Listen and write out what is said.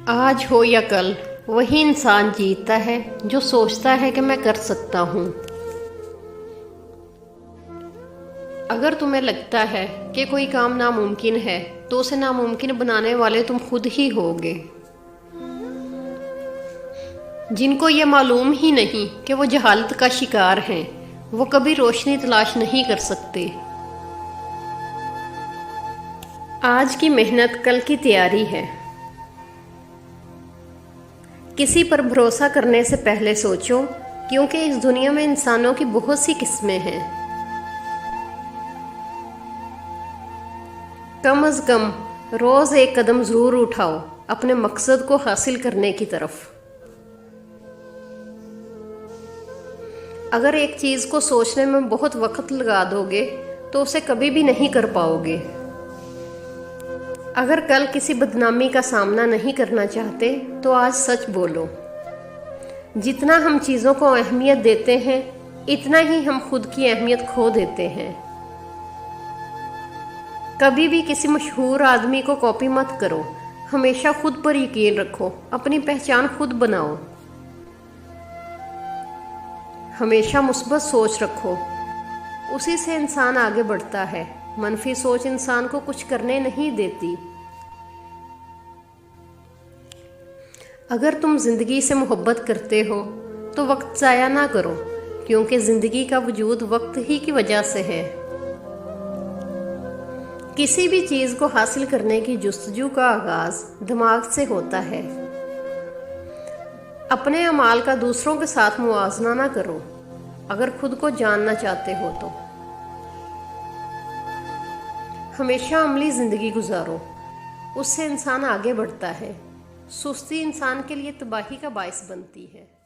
آج ہو یا کل وہی انسان جیتتا ہے جو سوچتا ہے کہ میں کر سکتا ہوں۔ اگر تمہیں لگتا ہے کہ کوئی کام ناممکن ہے تو اسے ناممکن بنانے والے تم خود ہی ہوگے۔ جن کو یہ معلوم ہی نہیں کہ وہ جہالت کا شکار ہیں، وہ کبھی روشنی تلاش نہیں کر سکتے۔ آج کی محنت کل کی تیاری ہے۔ کسی پر بھروسہ کرنے سے پہلے سوچو، کیونکہ اس دنیا میں انسانوں کی بہت سی قسمیں ہیں۔ کم از کم روز ایک قدم ضرور اٹھاؤ اپنے مقصد کو حاصل کرنے کی طرف۔ اگر ایک چیز کو سوچنے میں بہت وقت لگا دو گے تو اسے کبھی بھی نہیں کر پاؤ گے۔ اگر کل کسی بدنامی کا سامنا نہیں کرنا چاہتے تو آج سچ بولو۔ جتنا ہم چیزوں کو اہمیت دیتے ہیں اتنا ہی ہم خود کی اہمیت کھو دیتے ہیں۔ کبھی بھی کسی مشہور آدمی کو کاپی مت کرو، ہمیشہ خود پر یقین رکھو، اپنی پہچان خود بناؤ۔ ہمیشہ مثبت سوچ رکھو، اسی سے انسان آگے بڑھتا ہے۔ منفی سوچ انسان کو کچھ کرنے نہیں دیتی۔ اگر تم زندگی سے محبت کرتے ہو تو وقت ضائع نہ کرو، کیونکہ زندگی کا وجود وقت ہی کی وجہ سے ہے۔ کسی بھی چیز کو حاصل کرنے کی جستجو کا آغاز دماغ سے ہوتا ہے۔ اپنے اعمال کا دوسروں کے ساتھ موازنہ نہ کرو اگر خود کو جاننا چاہتے ہو تو۔ ہمیشہ عملی زندگی گزارو، اس سے انسان آگے بڑھتا ہے۔ سستی انسان کے لیے تباہی کا باعث بنتی ہے۔